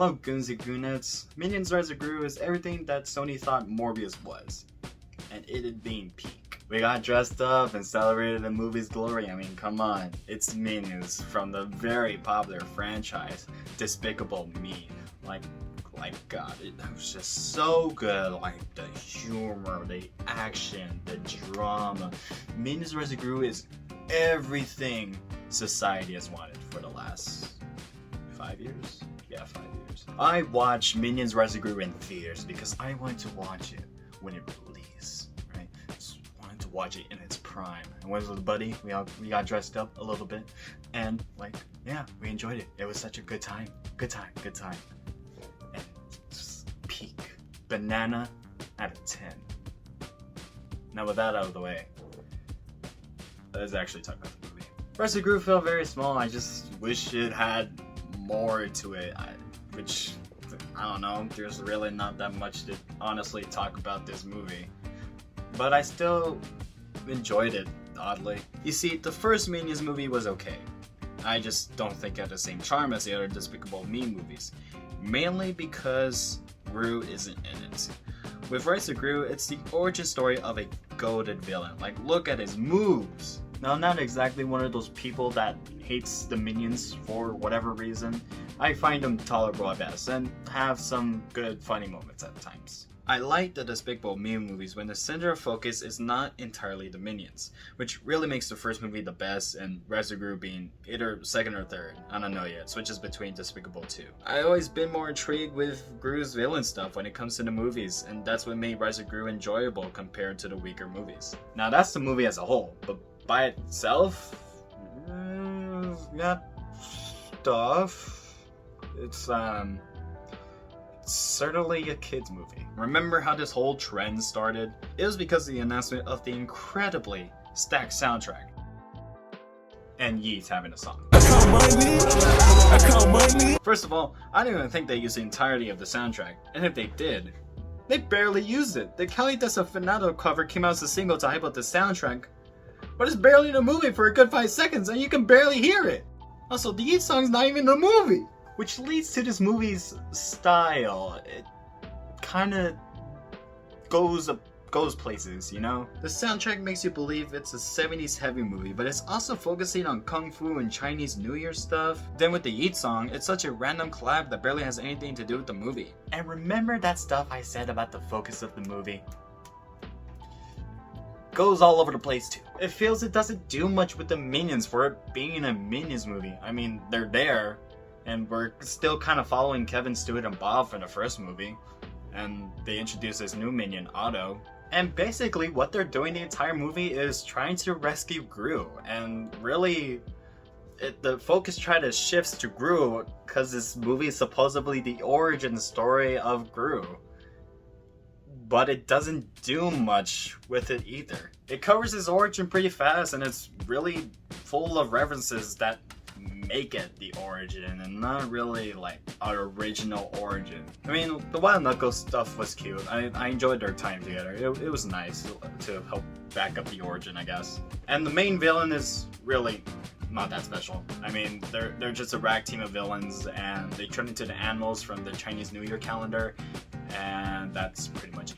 Hello Goonsy Goonettes. Minions Rise of Gru is everything that Sony thought Morbius was. And it had been peak. We got dressed up and celebrated the movie's glory. I mean, come on. It's Minions from the very popular franchise, Despicable Me. Like God, it was just so good. Like the humor, the action, the drama. Minions Rise of Gru is everything society has wanted for the last 5 years. Yeah, 5 years. I watched Minions Rise of Gru in theaters because I wanted to watch it when it released, right? Just wanted to watch it in its prime. And with a buddy, we got dressed up a little bit, and like, yeah, we enjoyed it. It was such a good time. Good time. And just peak. Banana out of 10. Now with that out of the way, let's actually talk about the movie. Rise of Gru felt very small. I just wish it had more to it, which I don't know, there's really not that much to honestly talk about this movie, but I still enjoyed it, oddly. You see, the first Minions movie was okay. I just don't think it had the same charm as the other Despicable Me movies, mainly because Gru isn't in it. With Rise of Gru, it's the origin story of a goated villain. Like, look at his moves! Now, I'm not exactly one of those people that hates the Minions for whatever reason. I find them tolerable at best, and have some good funny moments at times. I like the Despicable Me movies when the center of focus is not entirely the Minions, which really makes the first movie the best, and Rise of Gru being either second or third. I don't know yet, switches between Despicable 2. I've always been more intrigued with Gru's villain stuff when it comes to the movies, and that's what made Rise of Gru enjoyable compared to the weaker movies. Now that's the movie as a whole, but by itself, got stuff. It's certainly a kids movie. Remember how this whole trend started? It was because of the announcement of the incredibly stacked soundtrack. And Yeats having a song. First of all, I don't even think they used the entirety of the soundtrack, and if they did, they barely used it. The Kelly Desafinado cover came out as a single to hype up the soundtrack, but it's barely in the movie for a good 5 seconds, and you can barely hear it. Also, the Yeats song's not even in the movie, which leads to this movie's style. It kind of goes places, you know? The soundtrack makes you believe it's a 70s heavy movie, but it's also focusing on Kung Fu and Chinese New Year stuff. Then with the Yeats song, it's such a random collab that barely has anything to do with the movie. And remember that stuff I said about the focus of the movie? Goes all over the place too. It feels it doesn't do much with the Minions for it being a Minions movie. I mean, they're there, and we're still kind of following Kevin, Stuart, and Bob from the first movie. And they introduce this new minion, Otto. And basically what they're doing the entire movie is trying to rescue Gru. And really, the focus shifts to Gru because this movie is supposedly the origin story of Gru. But it doesn't do much with it either. It covers his origin pretty fast, and it's really full of references that make it the origin and not really like our original origin. I mean, the Wild Knuckles stuff was cute. I enjoyed their time together. It was nice to help back up the origin, I guess. And the main villain is really not that special. I mean, they're just a rag team of villains, and they turn into the animals from the Chinese New Year calendar, and that's pretty much it.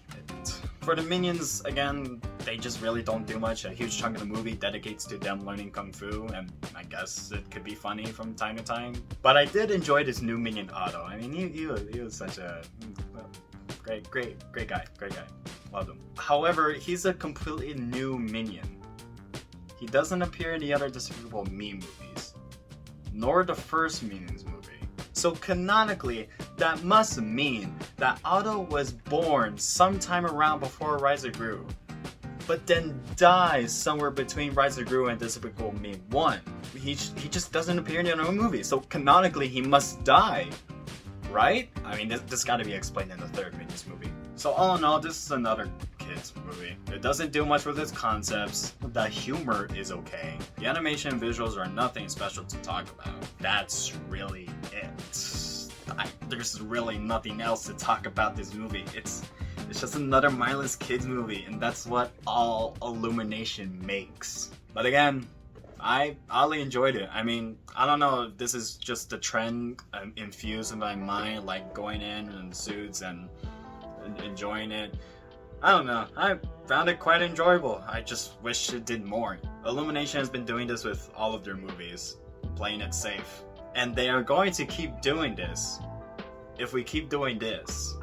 For the Minions, again, they just really don't do much. A huge chunk of the movie dedicates to them learning Kung Fu, and I guess it could be funny from time to time. But I did enjoy this new minion, Otto. I mean, he was such a great guy. Loved him. However, he's a completely new minion. He doesn't appear in the other Despicable Me movies, nor the first Minions movie. So canonically, that must mean that Otto was born sometime around before Rise of Gru, but then dies somewhere between Rise of Gru and Despicable Me 1. He just doesn't appear in the other movie, so canonically he must die, right? I mean, this gotta be explained in the third Minions movie. So all in all, this is another kids movie. It doesn't do much with its concepts. The humor is okay. The animation and visuals are nothing special to talk about. That's really it. There's really nothing else to talk about this movie. It's just another mindless kids movie, and that's what all Illumination makes. But again, I oddly enjoyed it. I mean, I don't know if this is just the trend infused in my mind, like going in suits and enjoying it. I don't know. I found it quite enjoyable. I just wish it did more. Illumination has been doing this with all of their movies, playing it safe. And they are going to keep doing this if we keep doing this.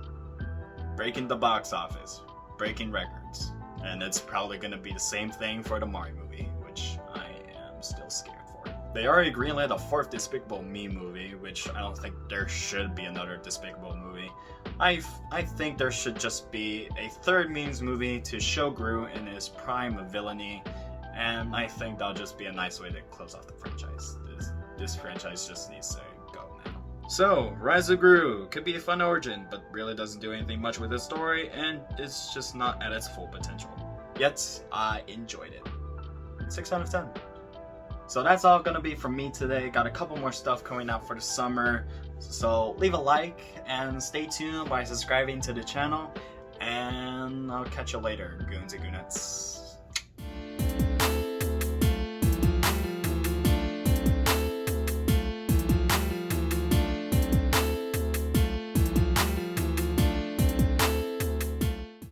Breaking the box office, breaking records. And it's probably going to be the same thing for the Mario movie, which I am still scared for. They already greenlit a fourth Despicable Me movie, which I don't think there should be another Despicable movie. I think there should just be a third Means movie to show Gru in his prime of villainy, and I think that'll just be a nice way to close off the franchise. This franchise just needs to go now. So, Rise of Gru could be a fun origin, but really doesn't do anything much with the story, and it's just not at its full potential. Yet, I enjoyed it. 6 out of 10. So that's all gonna be from me today. Got a couple more stuff coming out for the summer. So leave a like and stay tuned by subscribing to the channel. And I'll catch you later, goons and goonettes.